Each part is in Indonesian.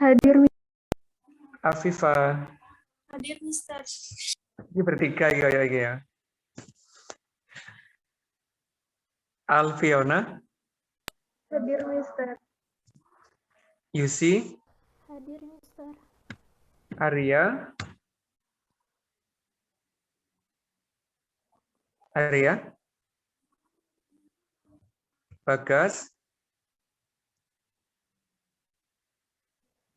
Hadir, Afifa. hadir, Mister. Ini bertiga ya. Alfiona. Hadir, Mister. Yusi. Hadir, Mister. Arya. Bagas.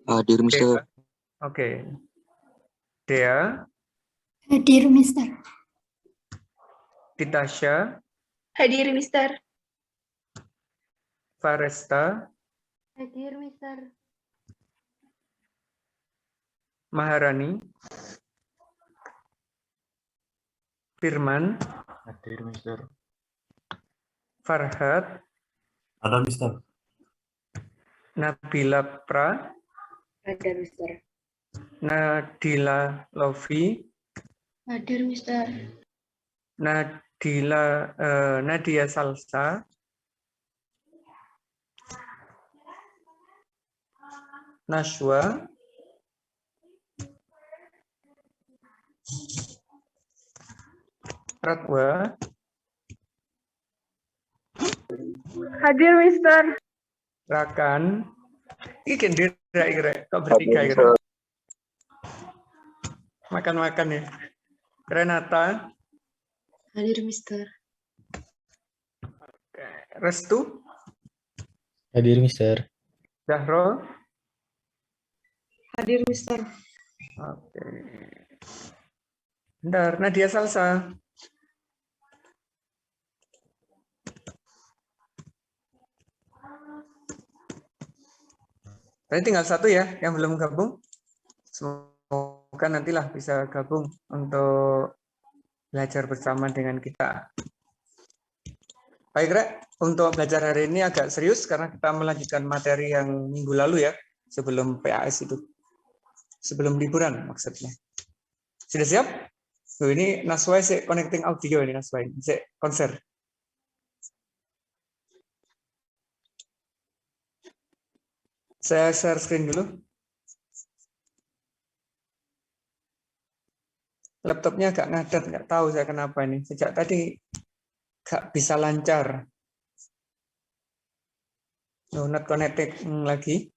Hadir, Mister. Oke. Dea. Hadir, Mister. Titasha. Hadir, Mister. Faresta. Hadir, Mister. Maharani. Firman. Hadir, Mister. Farhad. Ada, Mister. Nabila Pra. Ada, Mister. Nadila Lofi. Hadir, Mister. Nadia Salsa. Nashwa. Ratwa. Hadir, Mister. Rakan. Iki kira kok bertiga kira. Makan-makan ya. Renata. Hadir, Mister. Restu. Hadir, Mister. Zahro. Hadir, Mister. Oke. Bentar, Nadia Salsa. Tadi tinggal satu ya yang belum gabung. Semoga nantilah bisa gabung untuk belajar bersama dengan kita. Baik, Rek. Untuk belajar hari ini agak serius karena kita melanjutkan materi yang minggu lalu ya, sebelum PAS itu. Sebelum liburan maksudnya. Sudah siap? Ini Naswai sih connecting audio ini Naswai. Konser. Saya share screen dulu. Laptopnya agak ngadat, nggak tahu saya kenapa ini. Sejak tadi nggak bisa lancar. No, not connected lagi.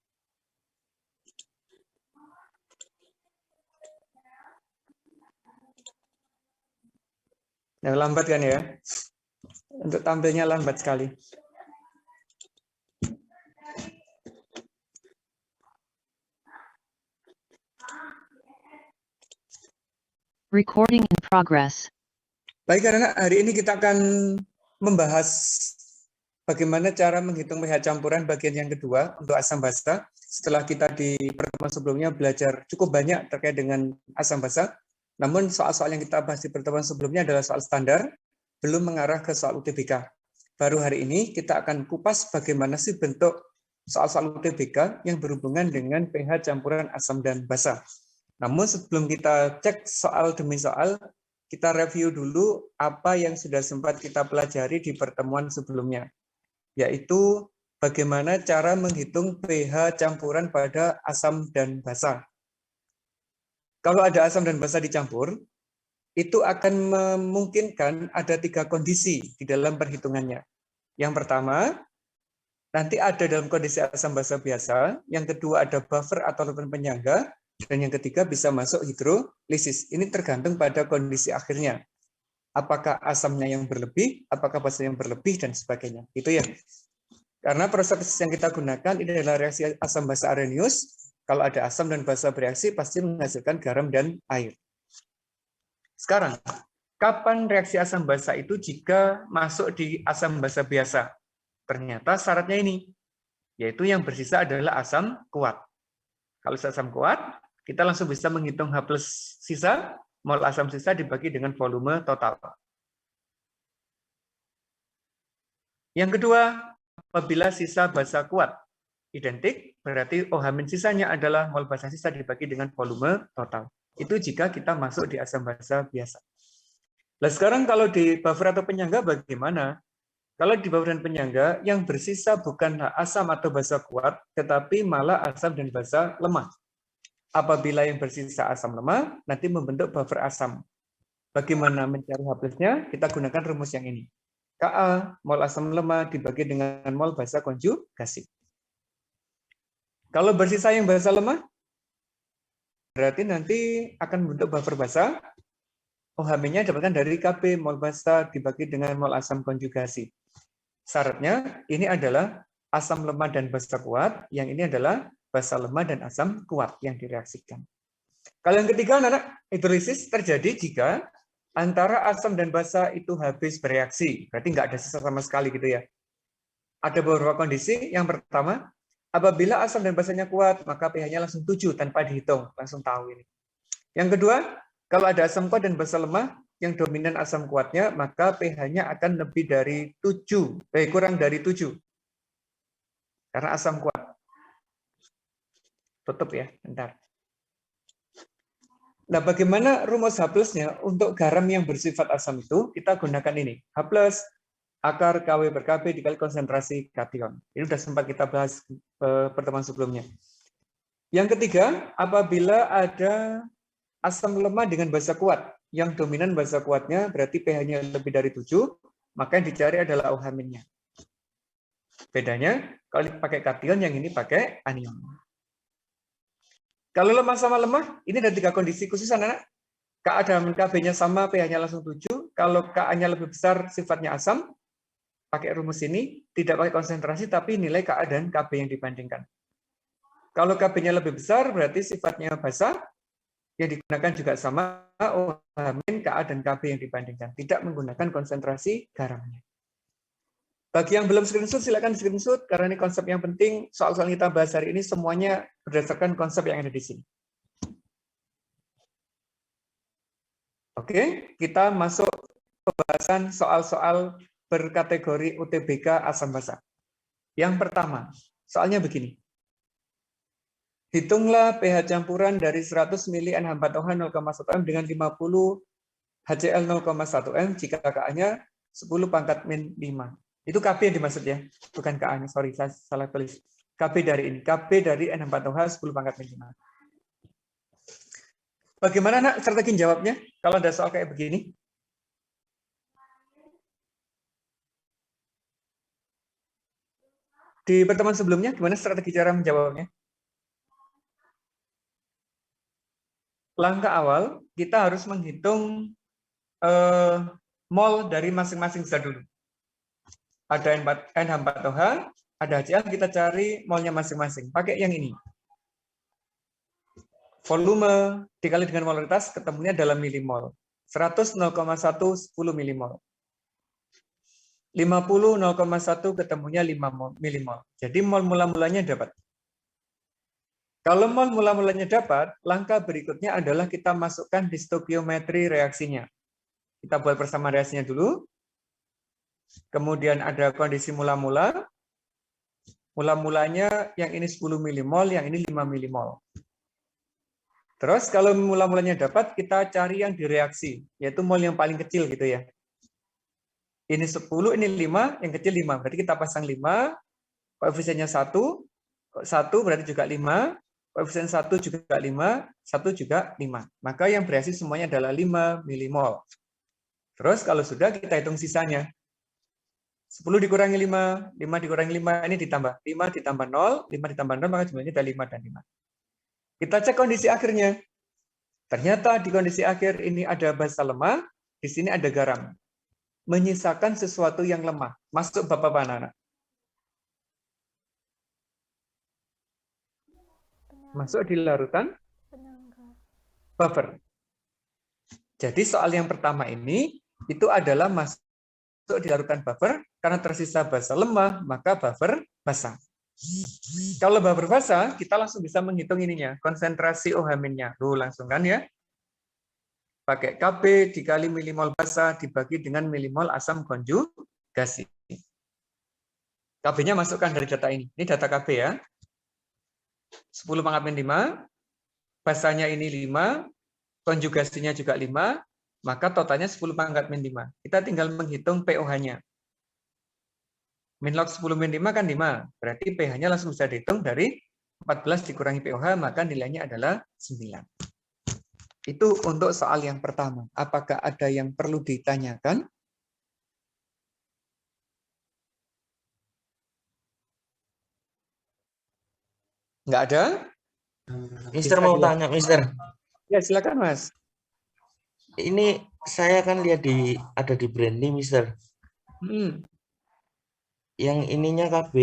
Nah, lambat kan ya? Untuk tampilnya lambat sekali. Recording in progress. Baik, karena hari ini kita akan membahas bagaimana cara menghitung pH campuran bagian yang kedua untuk asam basa. Setelah kita di pertemuan sebelumnya belajar cukup banyak terkait dengan asam basa. Namun soal-soal yang kita bahas di pertemuan sebelumnya adalah soal standar, belum mengarah ke soal UTBK. Baru hari ini kita akan kupas bagaimana sih bentuk soal-soal UTBK yang berhubungan dengan pH campuran asam dan basa. Namun sebelum kita cek soal demi soal, kita review dulu apa yang sudah sempat kita pelajari di pertemuan sebelumnya, yaitu bagaimana cara menghitung pH campuran pada asam dan basa. Kalau ada asam dan basa dicampur, itu akan memungkinkan ada 3 kondisi di dalam perhitungannya. Yang pertama, nanti ada dalam kondisi asam basa biasa, yang kedua ada buffer atau larutan penyangga, dan yang ketiga bisa masuk hidrolisis. Ini tergantung pada kondisi akhirnya. Apakah asamnya yang berlebih, apakah basanya yang berlebih, dan sebagainya. Itu ya. Karena proses yang kita gunakan ini adalah reaksi asam basa Arrhenius. Kalau ada asam dan basa bereaksi, pasti menghasilkan garam dan air. Sekarang, kapan reaksi asam basa itu jika masuk di asam basa biasa? Ternyata syaratnya ini, yaitu yang bersisa adalah asam kuat. Kalau asam kuat, kita langsung bisa menghitung H plus sisa, mol asam sisa dibagi dengan volume total. Yang kedua, apabila sisa basa kuat identik, berarti OH- sisanya adalah mol basa sisa dibagi dengan volume total. Itu jika kita masuk di asam basa biasa. Nah sekarang kalau di buffer atau penyangga bagaimana? Kalau di bawah dan penyangga, yang bersisa bukanlah asam atau basa kuat, tetapi malah asam dan basa lemah. Apabila yang bersisa asam lemah, nanti membentuk buffer asam. Bagaimana mencari H+-nya? Kita gunakan rumus yang ini. Ka, mol asam lemah dibagi dengan mol basa konjugasi. Kalau bersisa yang basa lemah, berarti nanti akan membentuk buffer basa. OH-nya dapatkan dari Kb, mol basa dibagi dengan mol asam konjugasi. Syaratnya ini adalah asam lemah dan basa kuat, yang ini adalah basa lemah dan asam kuat yang direaksikan. Kalau yang ketiga, anak-anak, hidrolisis terjadi jika antara asam dan basa itu habis bereaksi, berarti nggak ada sisa sama sekali gitu ya. Ada beberapa kondisi. Yang pertama, apabila asam dan basanya kuat, maka pH-nya langsung 7 tanpa dihitung, langsung tahu ini. Yang kedua, kalau ada asam kuat dan basa lemah, yang dominan asam kuatnya, maka pH-nya akan lebih dari 7, kurang dari 7. Karena asam kuat. Tutup ya, bentar. Nah, bagaimana rumus H+-nya untuk garam yang bersifat asam itu? Kita gunakan ini. H+, akar Kw per Kb dikali konsentrasi kation. Ini sudah sempat kita bahas pertemuan sebelumnya. Yang ketiga, apabila ada asam lemah dengan basa kuat, yang dominan basa kuatnya berarti pH-nya lebih dari 7, maka yang dicari adalah OH-nya. Bedanya, kalau pakai kation, yang ini pakai anion. Kalau lemah sama lemah, ini ada 3 kondisi khusus, anak-anak. Ka dan Kb-nya sama, pH-nya langsung 7. Kalau Ka-nya lebih besar, sifatnya asam, pakai rumus ini, tidak pakai konsentrasi, tapi nilai Ka dan Kb yang dibandingkan. Kalau Kb-nya lebih besar, berarti sifatnya basa, yang digunakan juga sama, OH-, Ka dan Kb yang dibandingkan. Tidak menggunakan konsentrasi garamnya. Bagi yang belum screenshot, silakan screenshot, karena ini konsep yang penting. Soal-soal kita bahas hari ini semuanya berdasarkan konsep yang ada di sini. Oke, kita masuk pembahasan soal-soal berkategori UTBK asam basa. Yang pertama, soalnya begini. Hitunglah pH campuran dari 100 ml NH4OH 0,1 m dengan 50 HCl 0,1 m jika Ka-nya 10⁻⁻⁵. Itu Kb yang dimaksud ya, bukan Ka-nya. Sorry, saya salah tulis. Kb dari ini, Kb dari NH4OH 10⁻⁵. Bagaimana nak strategi jawabnya kalau ada soal kayak begini? Di pertemuan sebelumnya, gimana strategi cara menjawabnya? Langkah awal, kita harus menghitung mol dari masing-masing zat dulu. Ada NH4OH, ada HCl, kita cari molnya masing-masing. Pakai yang ini. Volume dikali dengan molaritas, ketemunya dalam milimol. 100, 0,1, 10 milimol. 50, 0,1, ketemunya 5 milimol. Jadi mol mula-mulanya dapat. Kalau mol mula-mulanya dapat, langkah berikutnya adalah kita masukkan di stoikiometri reaksinya. Kita buat persamaan reaksinya dulu. Kemudian ada kondisi mula-mula. Mula-mulanya yang ini 10 milimol, yang ini 5 milimol. Terus kalau mula-mulanya dapat, kita cari yang direaksi, yaitu mol yang paling kecil gitu ya. Ini 10, ini 5, yang kecil 5. Berarti kita pasang 5, koefisiennya 1, 1 berarti juga 5, koefisien 1 juga 5, 1 juga 5. Maka yang bereaksi semuanya adalah 5 milimol. Terus kalau sudah, kita hitung sisanya. 10 dikurangi 5, 5 dikurangi 5, ini ditambah. 5 ditambah 0, 5 ditambah 0, maka jumlahnya ada 5 dan 5. Kita cek kondisi akhirnya. Ternyata di kondisi akhir ini ada basa lemah, di sini ada garam. Menyisakan sesuatu yang lemah. Masuk Bapak anak-anak. Masuk di larutan buffer. Jadi soal yang pertama ini, itu adalah masuk di larutan buffer, karena tersisa basa lemah, maka buffer basa. Kalau buffer basa, kita langsung bisa menghitung ininya, konsentrasi OH-nya. Langsung kan ya. Pakai Kb dikali milimol basa dibagi dengan milimol asam konjugasi. Kb-nya masukkan dari data ini. Ini data Kb ya. 10⁻⁵, basanya ini 5, konjugasinya juga 5, maka totalnya 10⁻⁵. Kita tinggal menghitung pOH-nya. Min log 10 min 5 kan 5. Berarti pH-nya langsung bisa dihitung dari 14 dikurangi pOH, maka nilainya adalah 9. Itu untuk soal yang pertama. Apakah ada yang perlu ditanyakan? Nggak ada? Mister Bisa mau dilihat. tanya, Mister. Ya, silakan, Mas. Ini saya kan lihat ada di Brandy, Mister. Yang ininya KB.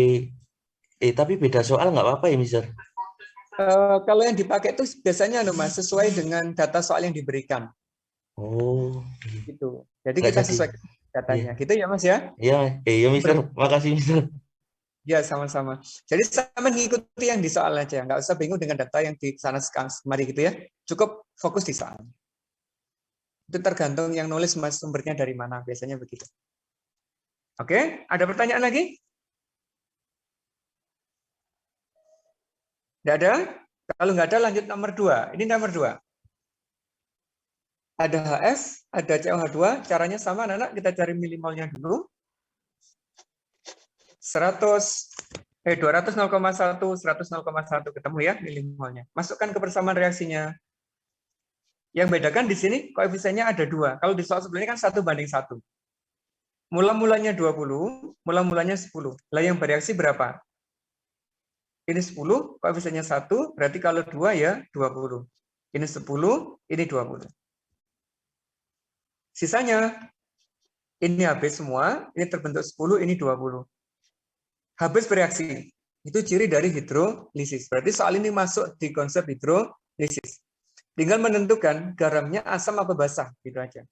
Tapi beda soal nggak apa-apa ya, Mister? Kalau yang dipakai itu biasanya Mas, sesuai dengan data soal yang diberikan. Oh, Gitu. Jadi nggak kita jadi. sesuaikan datanya. Iya. Gitu ya, Mas ya? Iya, Mister. Makasih, Mister. Ya, sama-sama. Jadi sama mengikuti yang di soal aja. Nggak usah bingung dengan data yang di sana kemari gitu ya. Cukup fokus di soal. Itu tergantung yang nulis Mas sumbernya dari mana. Biasanya begitu. Oke, ada pertanyaan lagi? Nggak ada? Kalau nggak ada, lanjut nomor 2. Ini nomor 2. Ada HF, ada COH2. Caranya sama, anak-anak. Kita cari milimolnya dulu. 200 0,1, 100 0,1 ketemu ya milimolnya. Masukkan ke persamaan reaksinya. Yang bedakan di sini koefisiennya ada 2. Kalau di soal sebelumnya kan 1:1. Mula-mulanya 20, mula-mulanya 10. Lah yang bereaksi berapa? Ini 10, koefisiennya 1, berarti kalau 2 ya 20. Ini 10, ini 20. Sisanya, ini habis semua, ini terbentuk 10, ini 20. Habis bereaksi. Itu ciri dari hidrolisis. Berarti soal ini masuk di konsep hidrolisis. Tinggal menentukan garamnya asam apa basah. Gitu aja.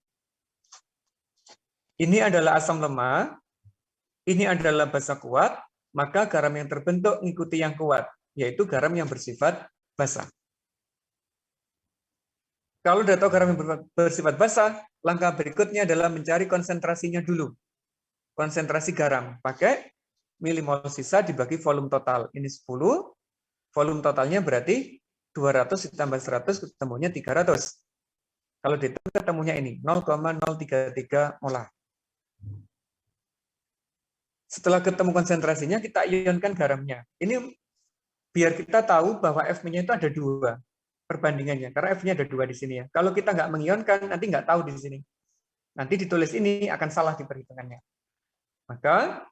Ini adalah asam lemah. Ini adalah basa kuat. Maka garam yang terbentuk mengikuti yang kuat. Yaitu garam yang bersifat basah. Kalau udah tahu garam yang bersifat basah, langkah berikutnya adalah mencari konsentrasinya dulu. Konsentrasi garam. Pakai milimol sisa dibagi volume total. Ini 10, volume totalnya berarti 200 ditambah 100 ketemunya 300. Kalau dihitung ketemunya ini 0,033 molar. Setelah ketemu konsentrasinya, kita ionkan garamnya. Ini biar kita tahu bahwa F-nya itu ada 2 perbandingannya. Karena F-nya ada 2 di sini ya. Kalau kita nggak mengionkan, nanti nggak tahu di sini. Nanti ditulis ini akan salah di perhitungannya. Maka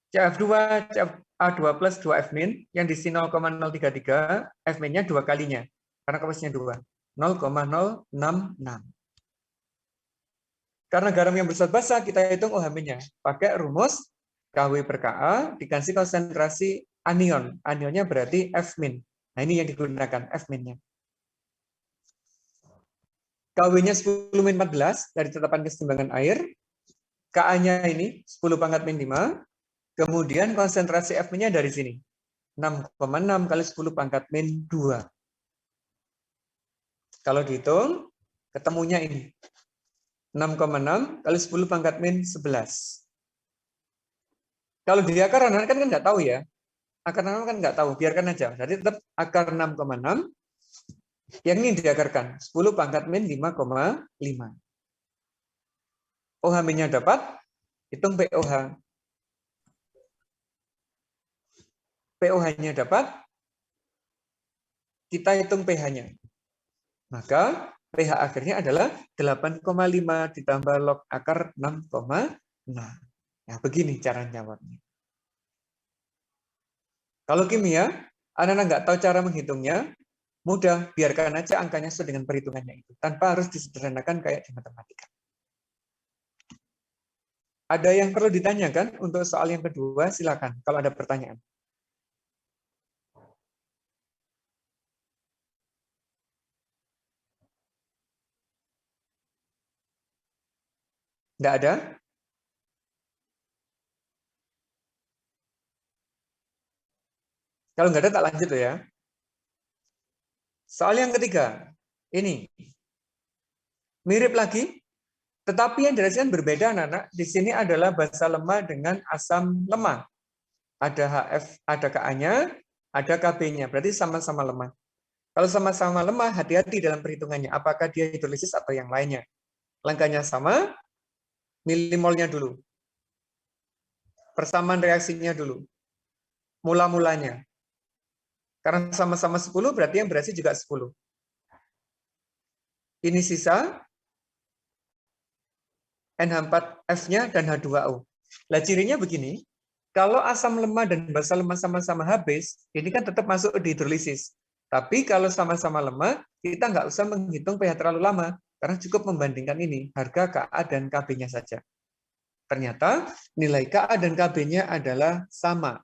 CF2, CFA2 plus 2F min, yang di sini 0,033, F min-nya 2 kalinya. Karena koefisiennya 2. 0,066. Karena garam yang bersifat basah, kita hitung OH min-nya. Pakai rumus KW per Ka, dikasih konsentrasi anion. Anionnya berarti F min. Nah ini yang digunakan, F min-nya. KW-nya 10 min 14, dari tetapan keseimbangan air. Ka-nya ini 10 pangkat min 5. Kemudian konsentrasi F-nya dari sini. 6,6 kali 10 pangkat min 2. Kalau dihitung, ketemunya ini. 6,6 kali 10 pangkat min 11. Kalau di akar anak kan nggak tahu ya. Akar 6 kan nggak tahu, biarkan aja. Jadi tetap akar 6,6. Yang ini diakarkan. 10 pangkat min 5,5. OH min-nya dapat, hitung POH. POH-nya dapat, kita hitung pH-nya. Maka pH akhirnya adalah 8,5 ditambah log akar 6,6. Nah, begini cara jawabnya. Kalau kimia, anak-anak nggak tahu cara menghitungnya, mudah, biarkan aja angkanya sesuai dengan perhitungannya itu. Tanpa harus disederhanakan kayak di matematika. Ada yang perlu ditanyakan untuk soal yang kedua? Silakan, kalau ada pertanyaan. Nggak ada? Kalau nggak ada, tak lanjut ya. Soal yang ketiga, ini. Mirip lagi, tetapi yang dirasakan berbeda, anak-anak. Di sini adalah basa lemah dengan asam lemah. Ada HF, ada Ka-nya, ada Kb-nya. Berarti sama-sama lemah. Kalau sama-sama lemah, hati-hati dalam perhitungannya. Apakah dia hidrolisis atau yang lainnya. Langkahnya sama, milimolnya dulu. persamaan reaksinya dulu. Mula-mulanya. Karena sama-sama 10 berarti yang bereaksi juga 10. Ini sisa NH4F-nya dan H2O. Nah, cirinya begini. Kalau asam lemah dan basa lemah sama-sama habis, ini kan tetap masuk di hidrolisis. Tapi kalau sama-sama lemah, kita nggak usah menghitung pH terlalu lama, karena cukup membandingkan ini, harga Ka dan Kb-nya saja. Ternyata nilai Ka dan Kb-nya adalah sama.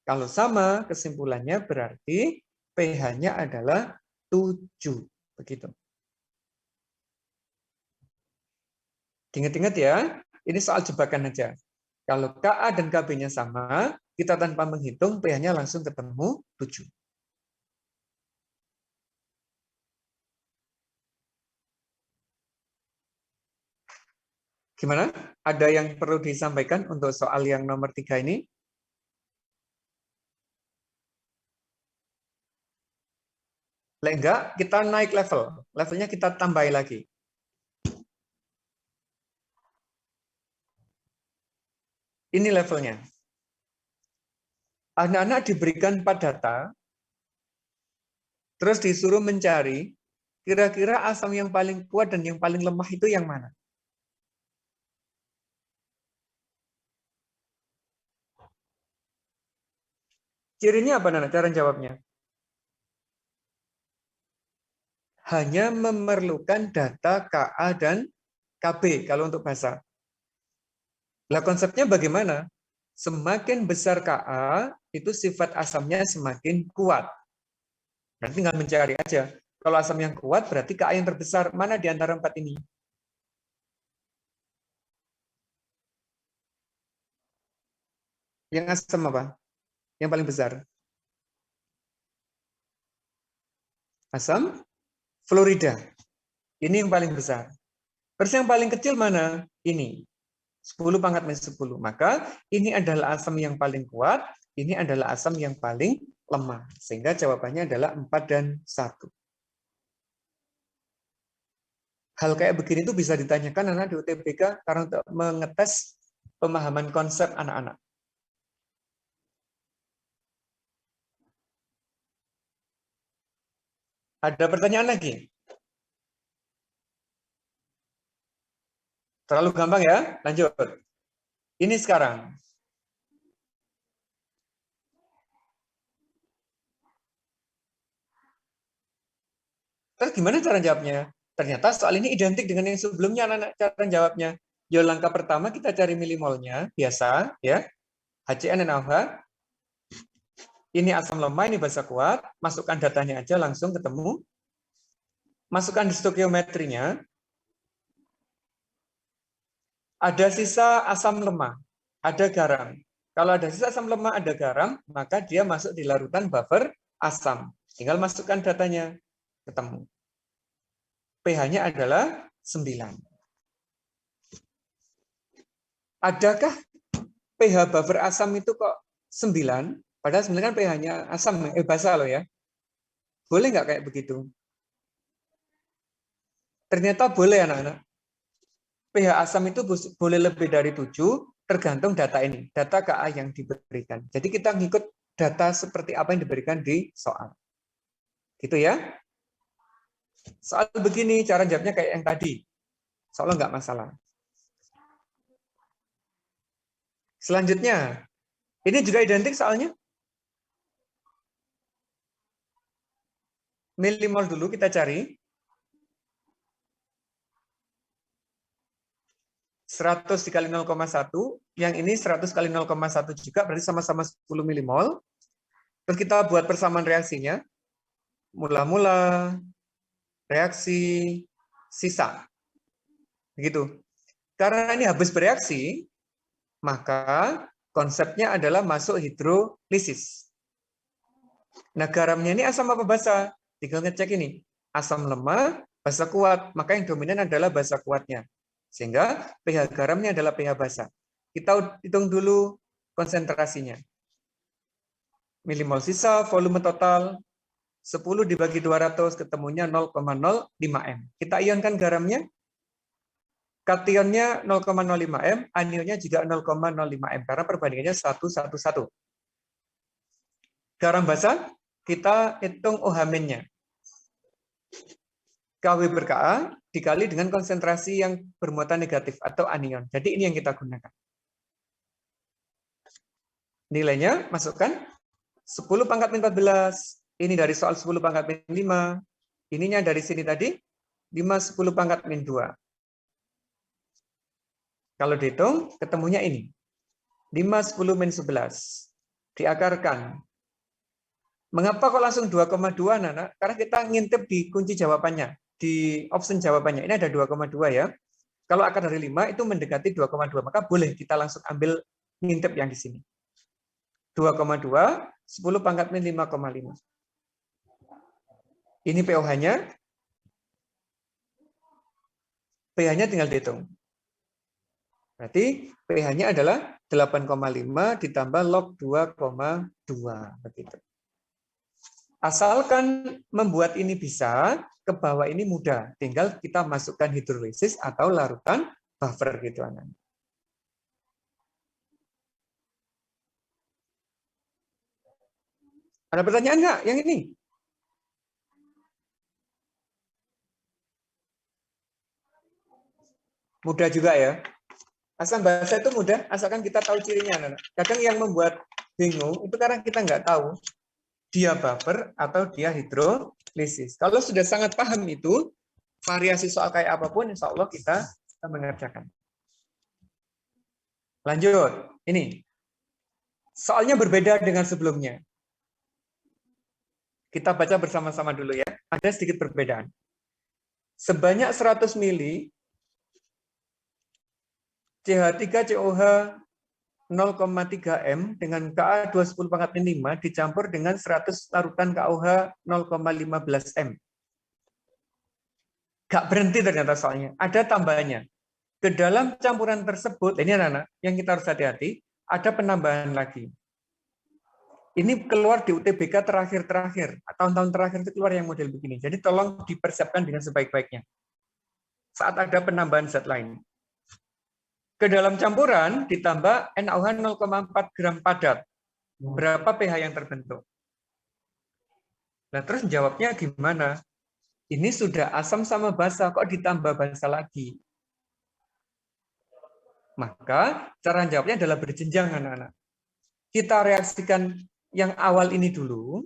Kalau sama, kesimpulannya berarti pH-nya adalah 7. Begitu. Ingat-ingat ya, ini soal jebakan aja. Kalau Ka dan Kb-nya sama, kita tanpa menghitung pH-nya langsung ketemu 7. Gimana? Ada yang perlu disampaikan untuk soal yang nomor 3 ini? Enggak, kita naik level. Levelnya kita tambahin lagi. Ini levelnya. Anak-anak diberikan 4 data, terus disuruh mencari kira-kira asam yang paling kuat dan yang paling lemah itu yang mana. Cirinya apa, Nana? Cara jawabnya? Hanya memerlukan data Ka dan Kb kalau untuk basa. Lah konsepnya bagaimana? Semakin besar Ka, itu sifat asamnya semakin kuat. Nanti tinggal mencari aja. Kalau asam yang kuat berarti Ka yang terbesar. Mana di antara 4 ini? Yang asam apa? Yang paling besar? Asam fluorida. Ini yang paling besar. Terus yang paling kecil mana? Ini. 10 pangkat minus 10. Maka ini adalah asam yang paling kuat, ini adalah asam yang paling lemah. Sehingga jawabannya adalah 4 dan 1. Hal kayak begini itu bisa ditanyakan anak di UTBK karena untuk mengetes pemahaman konsep anak-anak. Ada pertanyaan lagi? Terlalu gampang ya? Lanjut. Ini sekarang. Terus gimana cara jawabnya? Ternyata soal ini identik dengan yang sebelumnya, anak-anak. Cara jawabnya. Ya, langkah pertama kita cari milimolnya, biasa, ya. HCN-NaOH. Ini asam lemah, ini basa kuat. Masukkan datanya aja, langsung ketemu. Masukkan di stoikiometrinya. Ada sisa asam lemah, ada garam. Kalau ada sisa asam lemah, ada garam, maka dia masuk di larutan buffer asam. Tinggal masukkan datanya, ketemu. pH-nya adalah 9. Adakah pH buffer asam itu kok 9? Padahal 9 kan pH-nya asam, basa loh ya. Boleh nggak kayak begitu? Ternyata boleh, anak-anak. pH asam itu boleh lebih dari 7, tergantung data ini, data Ka yang diberikan. Jadi kita ngikut data seperti apa yang diberikan di soal. Gitu ya. Soal begini, cara jawabnya kayak yang tadi. Soalnya nggak masalah. Selanjutnya, ini juga identik soalnya. Milimol dulu kita cari. 100 dikali 0,1, yang ini 100 kali 0,1 juga, berarti sama-sama 10 milimol. Terus kita buat persamaan reaksinya. Mula-mula, reaksi, sisa. Begitu. Karena ini habis bereaksi, maka konsepnya adalah masuk hidrolisis. Nah, garamnya ini asam apa basa? Tinggal ngecek ini. Asam lemah, basa kuat. Maka yang dominan adalah basa kuatnya. Sehingga pH garamnya adalah pH basa. Kita hitung dulu konsentrasinya. Milimol sisa, volume total 10 dibagi 200 ketemunya 0,05 M. Kita ionkan garamnya. kationnya 0,05 M, anionnya juga 0,05 M, karena perbandingannya 1:1:1. Garam basa, kita hitung OH-nya. Kw per Ka dikali dengan konsentrasi yang bermuatan negatif atau anion. Jadi ini yang kita gunakan. Nilainya masukkan 10 pangkat min 14. Ini dari soal 10 pangkat min 5. Ininya dari sini tadi 5 10 pangkat min 2. Kalau dihitung ketemunya ini. 5 10 min 11. Diakarkan. Mengapa kok langsung 2,2, Nana? Karena kita ngintip di kunci jawabannya, di option jawabannya. Ini ada 2,2 ya. Kalau akar dari 5 itu mendekati 2,2, maka boleh kita langsung ambil ngintip yang di sini. 2,2, 10 pangkat min 5,5. Ini pOH-nya. pH-nya tinggal dihitung. Berarti pH-nya adalah 8,5 ditambah log 2,2. Begitu. Asalkan membuat ini bisa, ke bawah ini mudah. Tinggal kita masukkan hidrolisis atau larutan buffer gitu, anak. Ada pertanyaan nggak yang ini? Mudah juga ya. Asam basa itu mudah, asalkan kita tahu cirinya, anak. Kadang yang membuat bingung itu karena kita nggak tahu dia buffer atau dia hidrolisis. Kalau sudah sangat paham itu, variasi soal kayak apapun, insya Allah kita mengerjakan. Lanjut, ini. Soalnya berbeda dengan sebelumnya. Kita baca bersama-sama dulu ya. Ada sedikit perbedaan. Sebanyak 100 mili CH3COH 0,3 M dengan Ka 210 pangkat min 5 dicampur dengan 100 larutan KOH 0,15 M. Gak berhenti ternyata soalnya. Ada tambahannya. Ke dalam campuran tersebut, ini anak-anak, yang kita harus hati-hati, ada penambahan lagi. Ini keluar di UTBK terakhir-terakhir. Tahun-tahun terakhir itu keluar yang model begini. Jadi tolong dipersiapkan dengan sebaik-baiknya. Saat ada penambahan zat lain. Ke dalam campuran ditambah NaOH 0,4 gram padat. Berapa pH yang terbentuk? Nah, terus jawabnya gimana? Ini sudah asam sama basa, kok ditambah basa lagi? Maka cara jawabnya adalah berjenjang, anak-anak. Kita reaksikan yang awal ini dulu,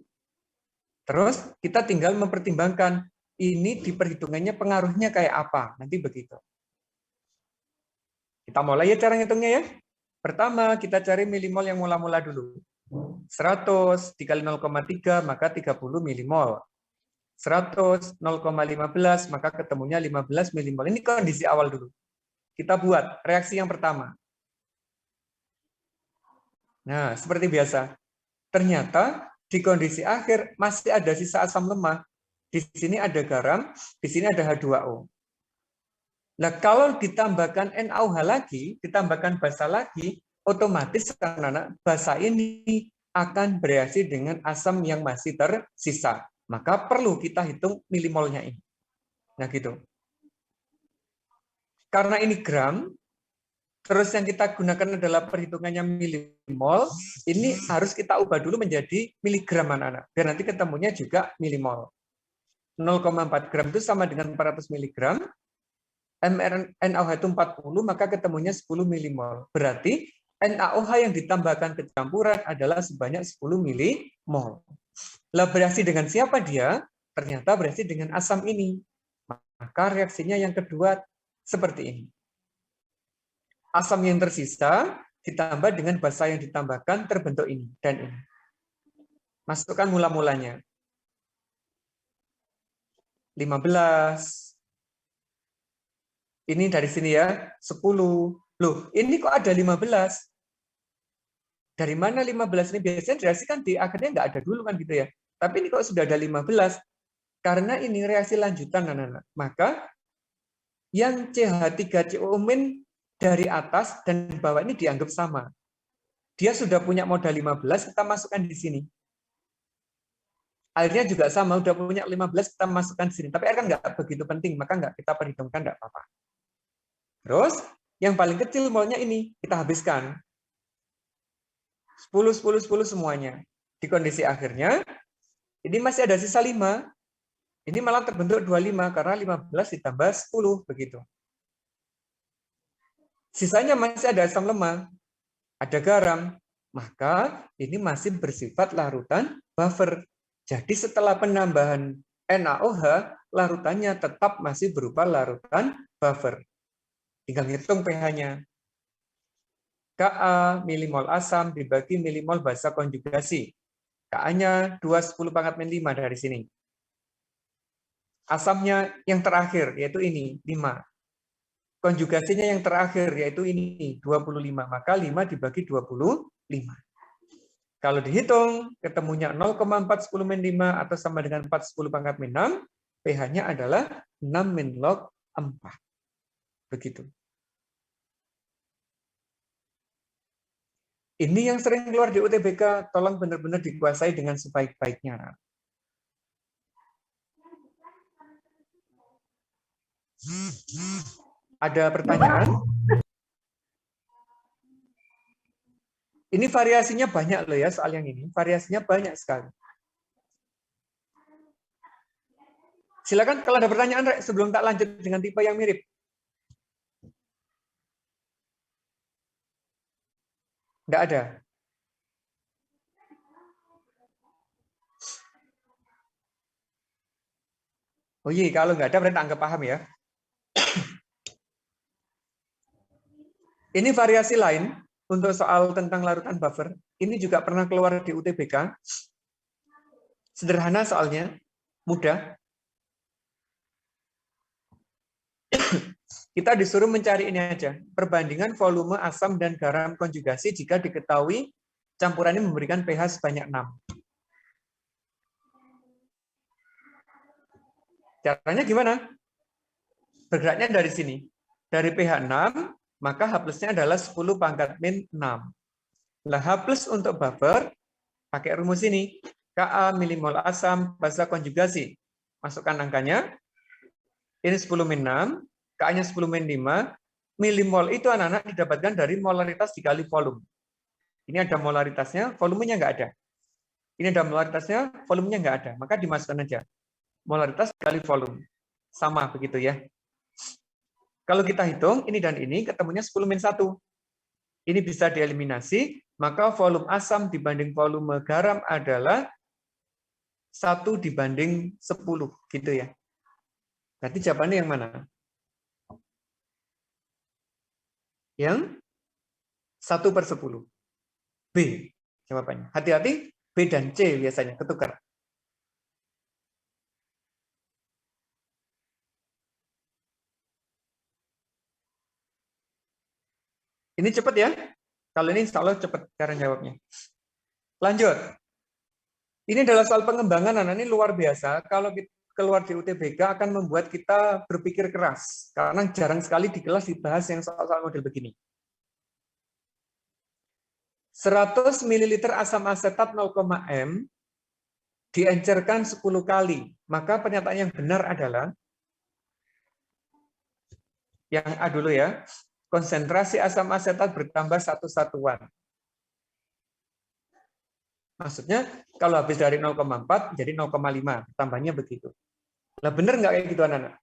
terus kita tinggal mempertimbangkan ini di perhitungannya pengaruhnya kayak apa. Nanti begitu. Kita mulai ya cara ngitungnya ya. Pertama, kita cari milimol yang mula-mula dulu. 100 dikali 0,3 maka 30 milimol. 100 0,15 maka ketemunya 15 milimol. Ini kondisi awal dulu. Kita buat reaksi yang pertama. Nah, seperti biasa. Ternyata di kondisi akhir masih ada sisa asam lemah. Di sini ada garam, di sini ada H2O. Nah, kalau ditambahkan NaOH lagi, ditambahkan basa lagi, otomatis anak-anak basa ini akan bereaksi dengan asam yang masih tersisa. Maka perlu kita hitung milimolnya ini. Nah, gitu. Karena ini gram, terus yang kita gunakan adalah perhitungannya milimol, ini harus kita ubah dulu menjadi miligram, anak-anak. Biar nanti ketemunya juga milimol. 0,4 gram itu sama dengan 400 miligram. NaOH itu 40, maka ketemunya 10 milimol. Berarti NaOH yang ditambahkan ke campuran adalah sebanyak 10 milimol. Lah bereaksi dengan siapa dia? Ternyata bereaksi dengan asam ini. Maka reaksinya yang kedua seperti ini. Asam yang tersisa ditambah dengan basa yang ditambahkan terbentuk ini dan ini. Masukkan mula-mulanya. 15. Ini dari sini ya, 10. Loh, ini kok ada 15? Dari mana 15 ini? Biasanya direaksikan di akhirnya nggak ada dulu kan gitu ya. Tapi ini kok sudah ada 15? Karena ini reaksi lanjutan, anak-anak. Maka yang CH3COO- dari atas dan bawah ini dianggap sama. Dia sudah punya modal 15, kita masukkan di sini. Airnya juga sama, udah punya 15, kita masukkan di sini. Tapi air kan nggak begitu penting, maka nggak kita perhitungkan, nggak apa-apa. Terus yang paling kecil molnya ini kita habiskan. 10, 10, 10 semuanya. Di kondisi akhirnya, ini masih ada sisa 5. Ini malah terbentuk 25 karena 15 ditambah 10 begitu. Sisanya masih ada asam lemah, ada garam, maka ini masih bersifat larutan buffer. Jadi setelah penambahan NaOH, larutannya tetap masih berupa larutan buffer. Tinggal hitung pH-nya. Ka milimol asam dibagi milimol basa konjugasi. Ka-nya 2×10⁻⁵ dari sini. Asamnya yang terakhir, yaitu ini, 5. Konjugasinya yang terakhir, yaitu ini, 25. Maka 5 dibagi 25. Kalau dihitung, ketemunya 0,4×10⁻⁵ atau sama dengan 4×10⁻⁶, pH-nya adalah 6-log-4. Begitu. Ini yang sering keluar di UTBK, tolong benar-benar dikuasai dengan sebaik-baiknya. Ada pertanyaan? Ini variasinya banyak loh ya, soal yang ini. Variasinya banyak sekali. Silakan kalau ada pertanyaan, Rek, sebelum tak lanjut dengan tipe yang mirip. Enggak ada. Oh iya, kalau nggak ada berarti anggap paham ya. Ini variasi lain untuk soal tentang larutan buffer. Ini juga pernah keluar di UTBK. Sederhana soalnya, mudah. Kita disuruh mencari ini aja, perbandingan volume asam dan garam konjugasi jika diketahui campuran ini memberikan pH sebanyak 6. Caranya gimana? Bergeraknya dari sini. Dari pH 6, maka H plusnya adalah 10⁻⁻⁶. Lah H plus untuk buffer, pakai rumus ini. Ka milimol asam, basa konjugasi. Masukkan angkanya. Ini 10-6, Ka-nya 10-5. Milimol itu anak-anak didapatkan dari molaritas dikali volume. Ini ada molaritasnya, volumenya nggak ada. Ini ada molaritasnya, volumenya nggak ada. Maka dimasukkan aja. Molaritas kali volume. Sama begitu ya. Kalau kita hitung, ini dan ini ketemunya 10-1. Ini bisa dieliminasi, maka volume asam dibanding volume garam adalah 1/10, gitu ya. Berarti jawabannya yang mana? Yang 1/10. B jawabannya. Hati-hati, B dan C biasanya ketukar. Ini cepat ya. Kalau ini insya Allah cepat cara jawabnya. Lanjut. Ini adalah soal pengembangan, anak ini luar biasa. Kalau kita keluar di UTBK akan membuat kita berpikir keras. Karena jarang sekali di kelas dibahas yang soal-soal model begini. 100 ml asam asetat 0,m diencerkan 10 kali. Maka pernyataan yang benar adalah, yang A dulu ya, konsentrasi asam asetat bertambah 1 satuan. Maksudnya kalau habis dari 0,4 jadi 0,5, tambahnya begitu. Lah benar nggak kayak gitu anak-anak?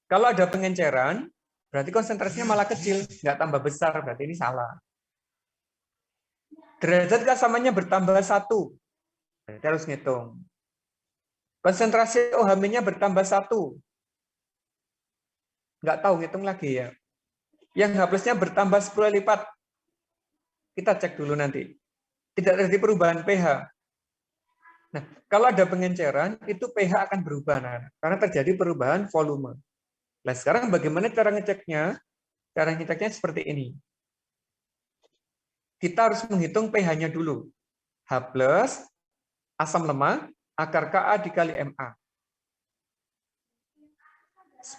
Kalau ada pengenceran, berarti konsentrasinya malah kecil, nggak tambah besar, berarti ini salah. Derajat keasamannya bertambah 1, berarti harus ngitung. Konsentrasi OH-nya bertambah 1, nggak tahu, ngitung lagi ya. Yang H plusnya bertambah 10 kali lipat. Kita cek dulu nanti. Tidak terjadi perubahan pH. Nah, kalau ada pengenceran, itu pH akan berubah, karena terjadi perubahan volume. Nah, sekarang bagaimana cara ngeceknya? Cara ngeceknya seperti ini. Kita harus menghitung pH-nya dulu. H plus, asam lemah, akar Ka dikali Ma.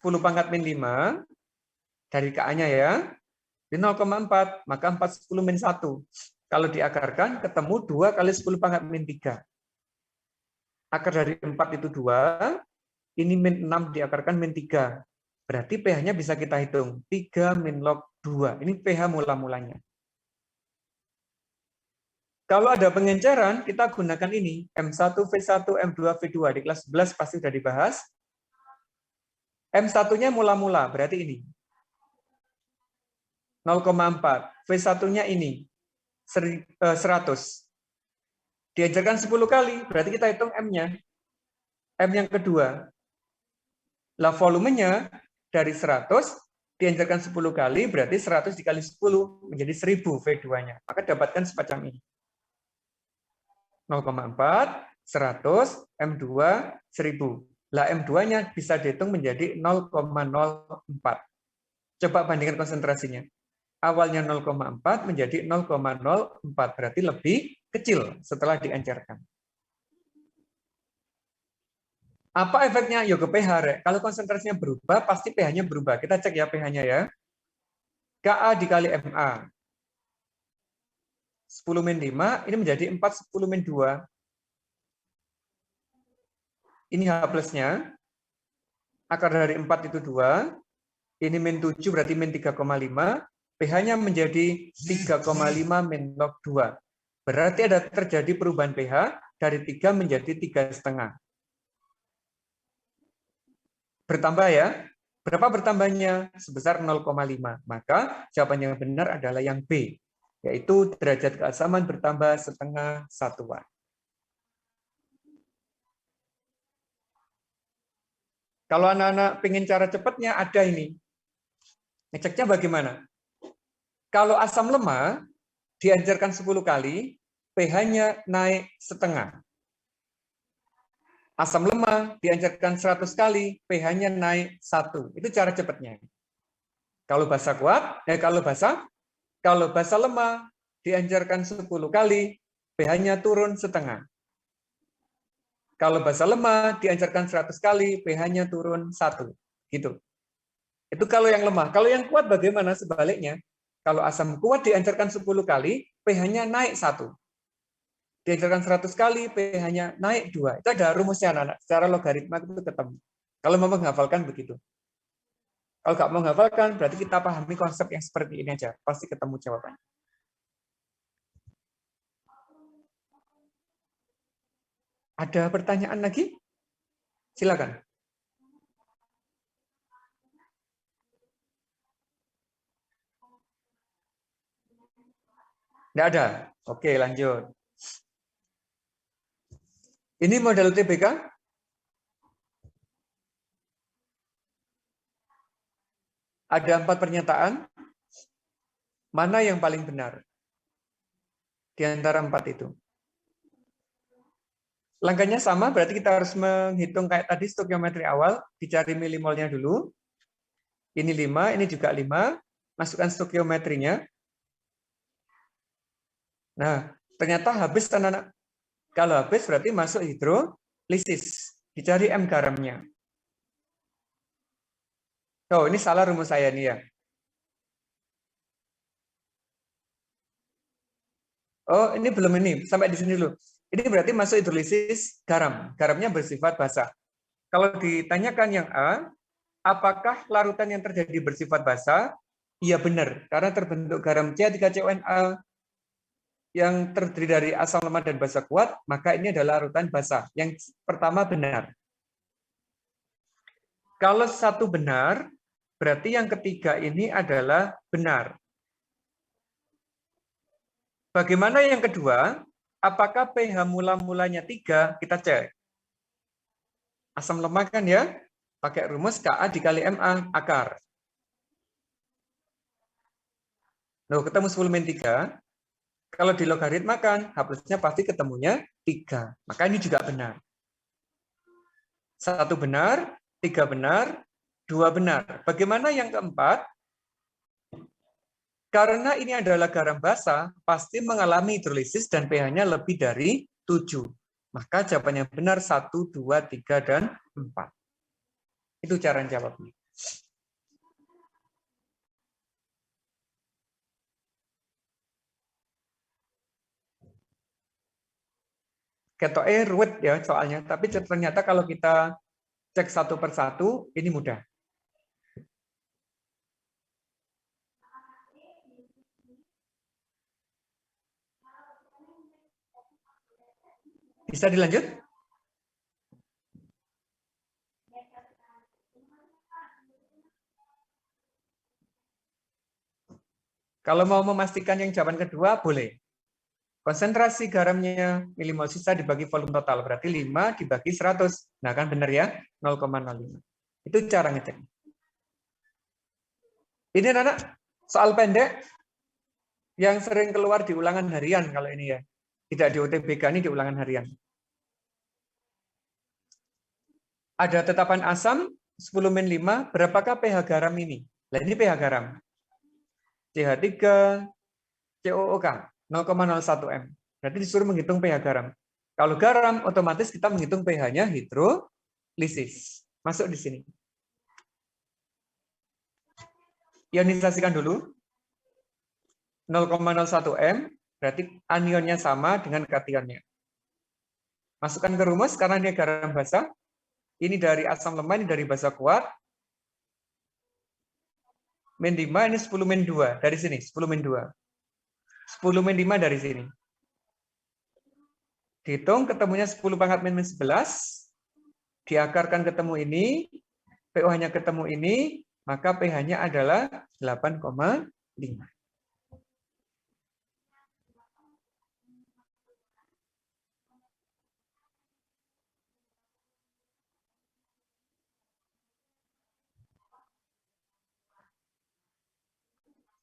10⁻⁵, dari Ka-nya ya, di 0,4, maka 4/10-1. Kalau diakarkan, ketemu 2 kali 10⁻⁻3. Akar dari 4 itu 2, ini min 6 diakarkan min 3. Berarti pH-nya bisa kita hitung. 3 min log 2. Ini pH mula-mulanya. Kalau ada pengenceran, kita gunakan ini. M1V1, M2V2. Di kelas 11 pasti sudah dibahas. M1-nya mula-mula, berarti ini. 0,4. V1-nya ini. 100. Diajarkan 10 kali, berarti kita hitung M-nya. M yang kedua. Lah volumenya dari 100 diajarkan 10 kali, berarti 100 dikali 10 menjadi 1000 V2-nya. Maka dapatkan semacam ini. 0,4, 100, M2, 1000. Lah M2-nya bisa dihitung menjadi 0,04. Coba bandingkan konsentrasinya. Awalnya 0,4 menjadi 0,04, berarti lebih kecil setelah diencerkan. Apa efeknya? Yo ke pH, Rek. Kalau konsentrasinya berubah, pasti pH-nya berubah. Kita cek ya pH-nya ya. Ka dikali Ma. 10 min 5, ini menjadi 4 10 min 2. Ini H plusnya. Akar dari 4 itu 2. Ini min 7 berarti min 3,5. pH-nya menjadi 3,5 min log 2. Berarti ada terjadi perubahan pH dari 3 menjadi 3,5. Bertambah ya. Berapa bertambahnya? Sebesar 0,5. Maka jawaban yang benar adalah yang B, yaitu derajat keasaman bertambah setengah satuan. Kalau anak-anak pengen cara cepatnya, ada ini. Ngeceknya bagaimana? Kalau asam lemah, diajarkan 10 kali, pH-nya naik setengah. Asam lemah diajarkan 100 kali, pH-nya naik 1. Itu cara cepatnya. Kalau basa kuat, kalau basa lemah diajarkan 10 kali, pH-nya turun setengah. Kalau basa lemah diajarkan 100 kali, pH-nya turun 1. Gitu. Itu kalau yang lemah. Kalau yang kuat bagaimana sebaliknya? Kalau asam kuat diajarkan 10 kali, pH-nya naik 1. Diajarkan 100 kali, pH-nya naik 2. Itu ada rumusnya anak-anak. Secara logaritma itu ketemu. Kalau mau menghafalkan begitu. Kalau nggak mau menghafalkan, berarti kita pahami konsep yang seperti ini aja. Pasti ketemu jawabannya. Ada pertanyaan lagi? Silakan. Nggak ada? Oke, lanjut. Ini model UTBK. Ada 4 pernyataan. Mana yang paling benar? Di antara 4 itu. Langkahnya sama, berarti kita harus menghitung kayak tadi stokiometri awal. Dicari milimolnya dulu. Ini 5, ini juga 5. Masukkan stokiometrinya. Nah, ternyata habis anak-anak. Kalau habis berarti masuk hidrolisis. Dicari M garamnya. Oh, ini salah rumus saya nih ya. Oh, ini belum ini. Sampai di sini dulu. Ini berarti masuk hidrolisis garam. Garamnya bersifat basa. Kalau ditanyakan yang A, apakah larutan yang terjadi bersifat basa? Iya benar. Karena terbentuk garam C3CONA yang terdiri dari asam lemah dan basa kuat, maka ini adalah larutan basa. Yang pertama benar. Kalau satu benar, berarti yang ketiga ini adalah benar. Bagaimana yang kedua? Apakah pH mula-mulanya 3? Kita cek. Asam lemah kan ya? Pakai rumus Ka dikali Ma akar. Loh, ketemu 10 min 3. Kalau di logaritmakan, H plusnya pasti ketemunya 3. Maka ini juga benar. 1 benar, 3 benar, 2 benar. Bagaimana yang keempat? Karena ini adalah garam basa, pasti mengalami hidrolisis dan pH-nya lebih dari 7. Maka jawabannya benar 1, 2, 3, dan 4. Itu cara jawabnya. Ketoknya ruwet ya soalnya, tapi ternyata kalau kita cek satu persatu, ini mudah. Bisa dilanjut? Kalau mau memastikan yang jawaban kedua, boleh. Konsentrasi garamnya milimol sisa dibagi volume total. Berarti 5 dibagi 100. Nah, kan benar ya? 0,05. Itu cara ngecek. Ini anak soal pendek yang sering keluar di ulangan harian kalau ini ya. Tidak di UTBK, ini di ulangan harian. Ada tetapan asam 10-5, berapakah pH garam ini? Nah, ini pH garam. CH3, COOK, 0,01 M. Berarti disuruh menghitung pH garam. Kalau garam, otomatis kita menghitung pH-nya hidrolisis. Masuk di sini. Ionisasikan dulu. 0,01 M, berarti anionnya sama dengan kationnya. Masukkan ke rumus, karena ini garam basa. Ini dari asam lemah, ini dari basa kuat. Min 5, ini 10 min 2. Dari sini, 10 min 2. 10 min 5 dari sini. Dihitung, ketemunya 10 pangkat min 11. Diakarkan ketemu ini. pOH-nya ketemu ini. Maka pH-nya adalah 8,5.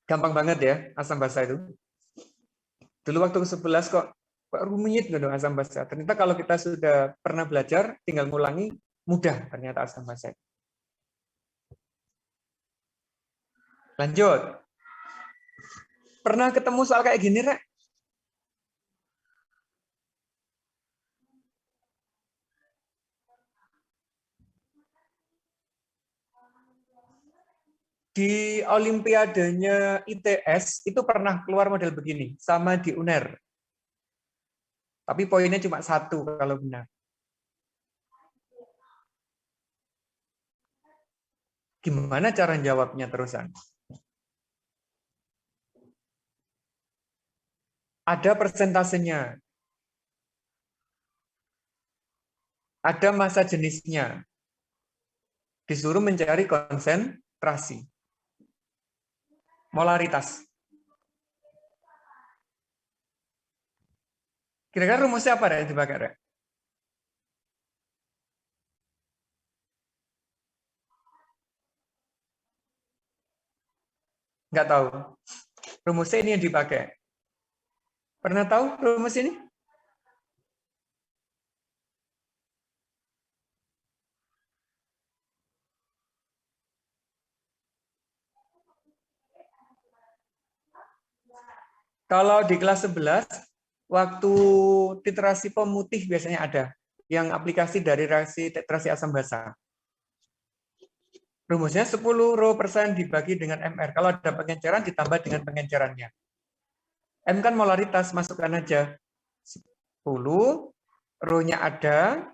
Gampang banget ya, asam basa itu. Dulu waktu ke-11 kok rumit gitu asam basa. Ternyata kalau kita sudah pernah belajar, tinggal ngulangi, mudah ternyata asam basa. Lanjut. Pernah ketemu soal kayak gini, Rek? Di olimpiadenya ITS itu pernah keluar model begini, sama di UNER. Tapi poinnya cuma 1 kalau benar. Gimana cara jawabnya terusan? Ada persentasenya. Ada massa jenisnya. Disuruh mencari konsentrasi. Molaritas. Kira-kira rumusnya apa yang dipakai, Rek? Nggak tahu. Rumusnya ini yang dipakai. Pernah tahu rumus ini? Kalau di kelas 11, waktu titrasi pemutih biasanya ada. Yang aplikasi dari reaksi titrasi asam basa. Rumusnya 10 ρ% dibagi dengan MR. Kalau ada pengenceran ditambah dengan pengencerannya. M kan molaritas, masukkan aja. 10, ρ-nya ada,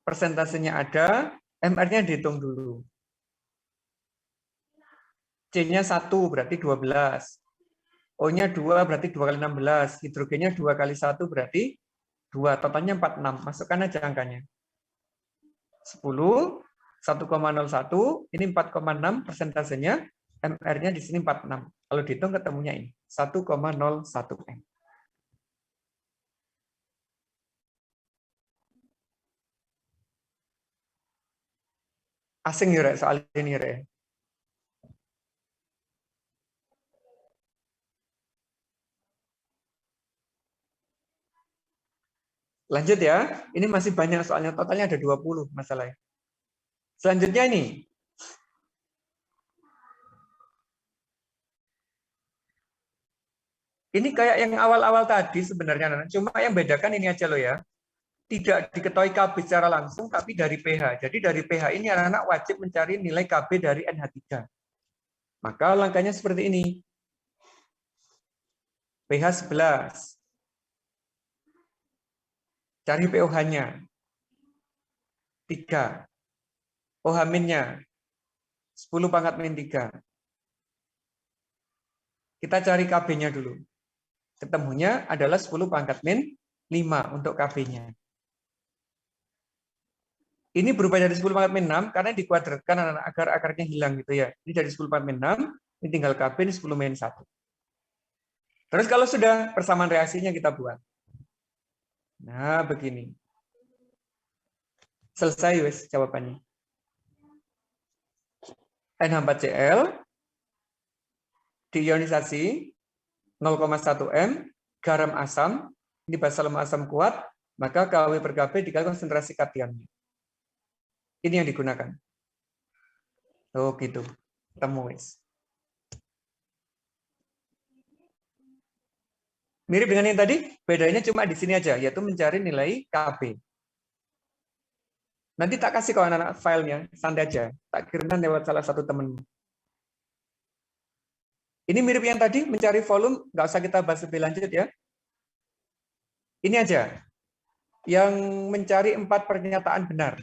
persentasenya ada, MR-nya dihitung dulu. C-nya 1 berarti 12. O-nya 2 berarti 2 kali 16. Hidrogennya 2 kali 1 berarti 2. Totalnya 46. Masukkan aja angkanya. 10, 1,01, ini 4,6 persentasenya, MR-nya di sini 46. Kalau dihitung ketemunya ini, 1,01 M. Asing ya, Rek, soal ini, Rek. Lanjut ya, ini masih banyak soalnya, totalnya ada 20 masalahnya. Selanjutnya ini. Ini kayak yang awal-awal tadi sebenarnya, cuma yang bedakan ini aja loh ya. Tidak diketahui KB secara langsung, tapi dari pH. Jadi dari pH ini anak-anak wajib mencari nilai KB dari NH3. Maka langkahnya seperti ini. pH 11. Cari pOH-nya. 3. OH-nya 10 pangkat min 3. Kita cari KB-nya dulu. Ketemunya adalah 10 pangkat min 5 untuk KB-nya. Ini berubah dari 10 pangkat min 6 karena dikuadratkan agar akarnya hilang gitu ya. Ini dari 10 pangkat min 6, ini tinggal KB, ini 10 min 1. Terus kalau sudah persamaan reaksinya kita buat. Nah, begini. Selesai wes jawabannya. NH4Cl diionisasi 0,1 M, garam asam, ini basa lemah asam kuat, maka KW per KB dikali konsentrasi kationnya. Ini yang digunakan. Oh gitu, temu wes. Mirip dengan yang tadi, bedanya cuma di sini aja, yaitu mencari nilai KB. Nanti tak kasih ke anak-anak filenya, santai aja. Tak kirimkan lewat salah satu temen. Ini mirip yang tadi, mencari volume, nggak usah kita bahas lebih lanjut ya. Ini aja, yang mencari 4 pernyataan benar.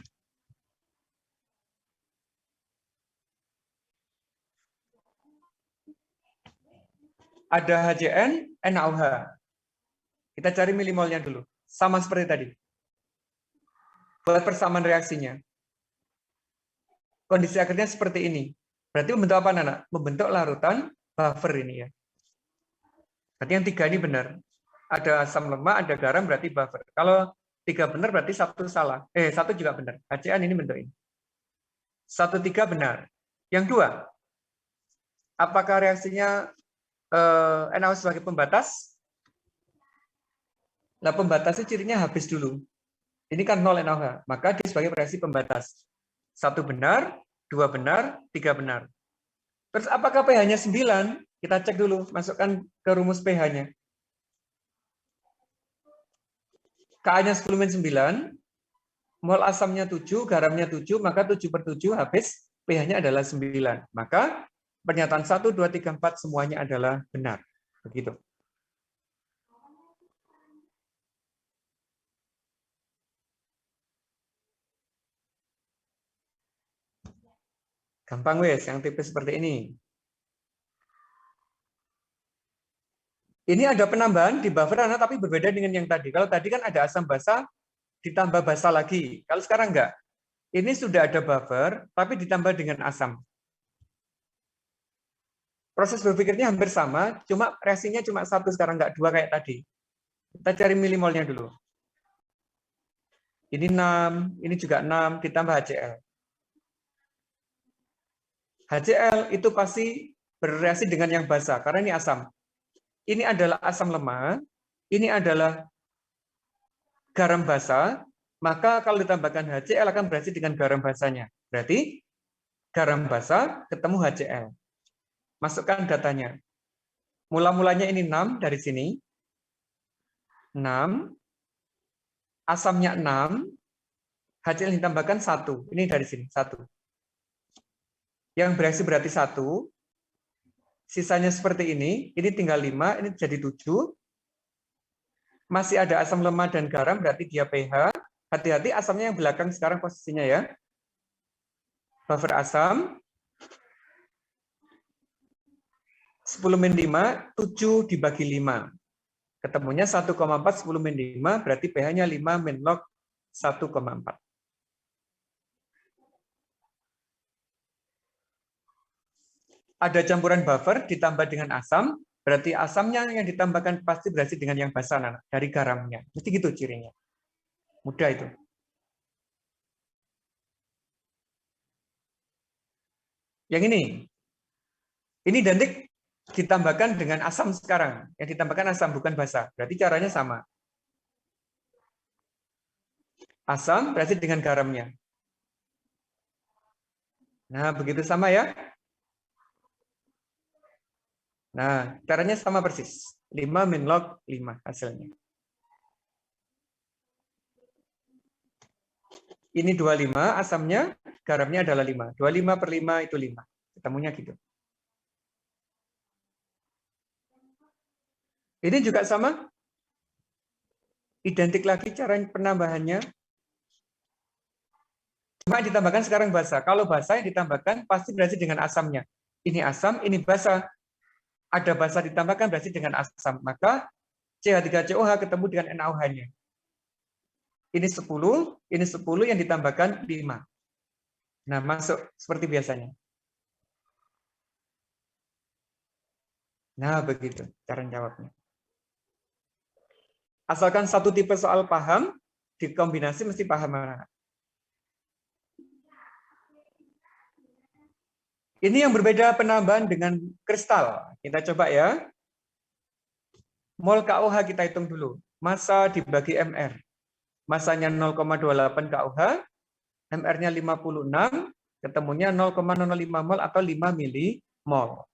Ada HCN, NaOH. Kita cari milimolnya dulu. Sama seperti tadi. Buat persamaan reaksinya. Kondisi akhirnya seperti ini. Berarti membentuk apa, Nana? Membentuk larutan buffer ini ya. Berarti yang 3 ini benar. Ada asam lemak, ada garam, berarti buffer. Kalau 3 benar, berarti 1 salah. 1 juga benar. HCN ini bentuk ini. 1, 3 benar. Yang 2, apakah reaksinya NaOH sebagai pembatas? Nah, pembatasnya cirinya habis dulu. Ini kan 0 NaOH, maka dia sebagai reaksi pembatas. 1 benar, 2 benar, 3 benar. Terus apakah pH-nya 9? Kita cek dulu, masukkan ke rumus pH-nya. Ka-nya 10-9, mol asamnya 7, garamnya 7, maka 7/7 habis, pH-nya adalah 9. Maka pernyataan 1, 2, 3, 4 semuanya adalah benar. Begitu. Gampang wes, yang tipis seperti ini. Ini ada penambahan di buffer tapi berbeda dengan yang tadi. Kalau tadi kan ada asam basa ditambah basa lagi. Kalau sekarang enggak. Ini sudah ada buffer tapi ditambah dengan asam. Proses berpikirnya hampir sama, cuma reaksinya cuma 1 sekarang, enggak 2 kayak tadi. Kita cari milimolnya dulu. Ini 6, ini juga 6 ditambah HCl. HCl itu pasti bereaksi dengan yang basa karena ini asam. Ini adalah asam lemah, ini adalah garam basa, maka kalau ditambahkan HCl akan bereaksi dengan garam basanya. Berarti garam basa ketemu HCl. Masukkan datanya. Mula-mulanya ini 6 dari sini. 6. Asamnya 6. HCl ditambahkan 1. Ini dari sini, 1. Yang bereaksi berarti 1. Sisanya seperti ini tinggal 5, ini jadi 7. Masih ada asam lemah dan garam, berarti dia pH. Hati-hati asamnya yang belakang sekarang posisinya ya. Buffer asam. 10-5, 7 dibagi 5. Ketemunya 1,4, 10-5, berarti pH-nya 5 min log 1,4. Ada campuran buffer ditambah dengan asam, berarti asamnya yang ditambahkan pasti bereaksi dengan yang basa dari garamnya. Mesti gitu cirinya. Mudah itu. Yang ini identik ditambahkan dengan asam sekarang. Yang ditambahkan asam bukan basa. Berarti caranya sama. Asam bereaksi dengan garamnya. Nah, begitu sama ya. Nah, caranya sama persis. 5 min log 5 hasilnya. Ini 25 asamnya, garamnya adalah 5. 25/5 itu 5. Ketemunya gitu. Ini juga sama. Identik lagi cara penambahannya. Cuma ditambahkan sekarang basa. Kalau basa yang ditambahkan pasti bereaksi dengan asamnya. Ini asam, ini basa. Ada basa ditambahkan berarti dengan asam. Maka CH3COH ketemu dengan NaOH-nya. Ini 10 yang ditambahkan 5. Nah, masuk seperti biasanya. Nah, begitu cara jawabnya. Asalkan satu tipe soal paham, dikombinasi mesti paham. Ini yang berbeda penambahan dengan kristal. Kita coba ya. Mol KOH kita hitung dulu. Massa dibagi MR. Massanya 0,28 KOH, MR-nya 56, ketemunya 0,05 mol atau 5 milimol.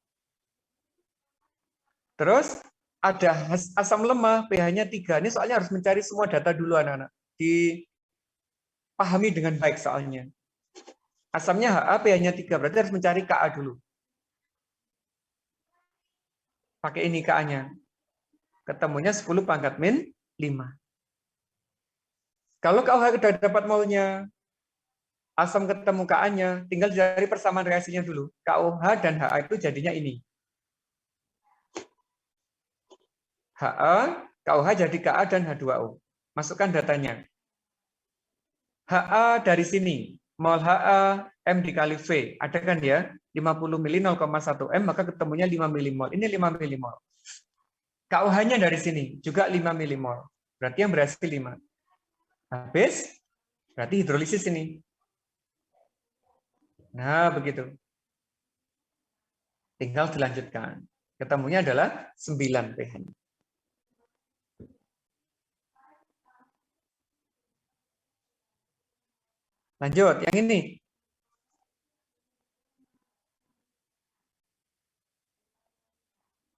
Terus ada asam lemah, pH-nya 3. Ini soalnya harus mencari semua data dulu anak-anak. Dipahami dengan baik soalnya. Asamnya HA, pH-nya 3, berarti harus mencari Ka dulu. Pakai ini Ka-nya. Ketemunya 10 pangkat min 5. Kalau KOH sudah dapat molnya, asam ketemu Ka-nya, tinggal dari persamaan reaksinya dulu. KOH dan HA itu jadinya ini. HA, KOH jadi Ka dan H2O. Masukkan datanya. HA dari sini, mol HA, M dikali V. Ada kan ya? 50 mili 0,1 M, maka ketemunya 5 milimol. Ini 5 milimol. KOH-nya dari sini, juga 5 milimol. Berarti yang berhasil 5. Habis, berarti hidrolisis ini. Nah, begitu. Tinggal dilanjutkan. Ketemunya adalah 9 pH-nya. Lanjut, yang ini.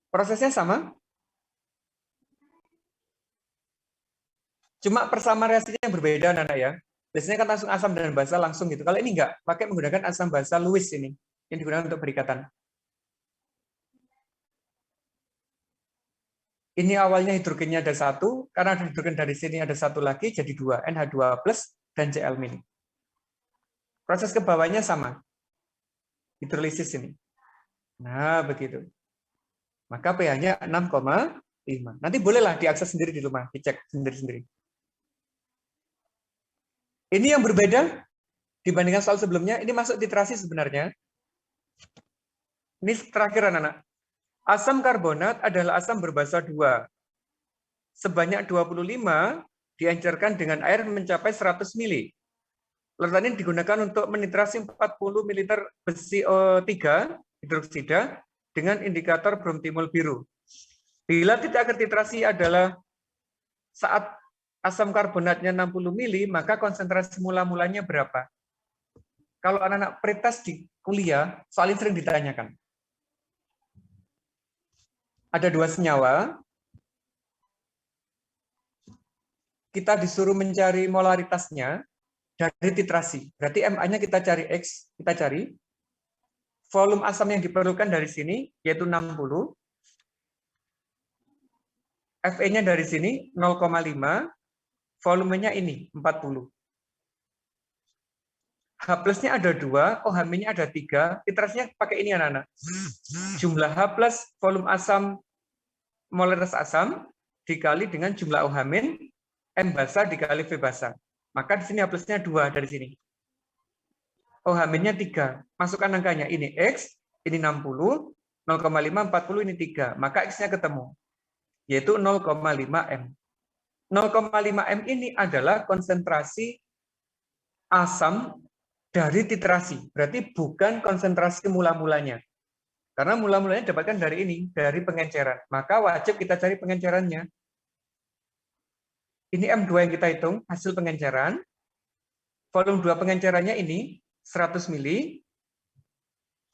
Prosesnya sama. Cuma persamaan reaksinya yang berbeda, anak-anak ya. Biasanya kan langsung asam dan basa langsung gitu. Kalau ini enggak, pakai menggunakan asam basa Lewis ini, yang digunakan untuk berikatan. Ini awalnya hidrogennya ada 1, karena ada hidrogen dari sini ada 1 lagi, jadi 2, NH2+, dan Cl-. Proses ke bawahnya sama. Hidrolisis ini. Nah, begitu. Maka pH-nya 6,5. Nanti bolehlah diakses sendiri di rumah, dicek sendiri-sendiri. Ini yang berbeda dibandingkan soal sebelumnya. Ini masuk titrasi sebenarnya. Ini terakhir anak-anak. Asam karbonat adalah asam berbasa 2. Sebanyak 25 diencerkan dengan air mencapai 100 mili. Larutan ini digunakan untuk menitrasi 40 ml besi O3 hidroksida dengan indikator bromtimol biru. Bila titik akhir titrasi adalah saat asam karbonatnya 60 mili, maka konsentrasi mula-mulanya berapa? Kalau anak-anak pretest di kuliah, soal ini sering ditanyakan. Ada 2 senyawa, kita disuruh mencari molaritasnya dari titrasi. Berarti Ma-nya kita cari X, kita cari. Volume asam yang diperlukan dari sini, yaitu 60. Fe-nya dari sini, 0,5. Volumenya ini, 40. H+-nya ada 2, OH-nya ada 3. Titrasinya pakai ini anak-anak. Jumlah H+, volume asam, molaritas asam, dikali dengan jumlah OH-, M basa dikali V basa. Maka di sini H+-nya 2 dari sini. OH-nya 3. Masukkan angkanya. Ini X, ini 60, 0,5, 40, ini 3. Maka X-nya ketemu. Yaitu 0,5 M. 0,5 M ini adalah konsentrasi asam dari titrasi. Berarti bukan konsentrasi mula-mulanya. Karena mula-mulanya dapatkan dari ini, dari pengenceran. Maka wajib kita cari pengencerannya. Ini M2 yang kita hitung, hasil pengenceran. Volume 2 pengencerannya ini 100 mili.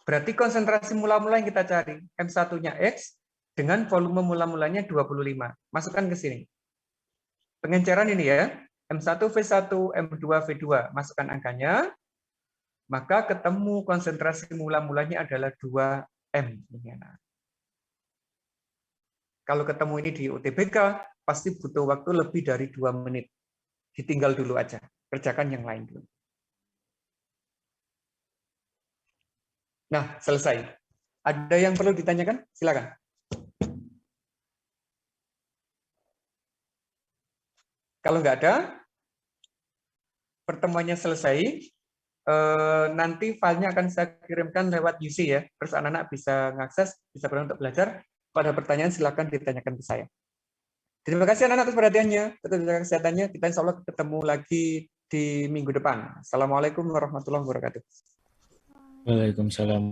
Berarti konsentrasi mula-mula yang kita cari, M1-nya X dengan volume mula-mulanya 25. Masukkan ke sini. Pengenceran ini ya, M1V1, M2V2. Masukkan angkanya. Maka ketemu konsentrasi mula-mulanya adalah 2M. Kalau ketemu ini di UTBK, pasti butuh waktu lebih dari 2 menit. Ditinggal dulu aja. Kerjakan yang lain dulu. Nah, selesai. Ada yang perlu ditanyakan? Silakan. Kalau nggak ada, pertemuannya selesai. Nanti filenya akan saya kirimkan lewat UC ya. Terus anak-anak bisa mengakses, bisa benar untuk belajar. Pada pertanyaan silakan ditanyakan ke saya. Terima kasih anak-anak atas perhatiannya, tetap jaga kesehatannya. Kita insya Allah ketemu lagi di minggu depan. Assalamualaikum warahmatullahi wabarakatuh. Waalaikumsalam.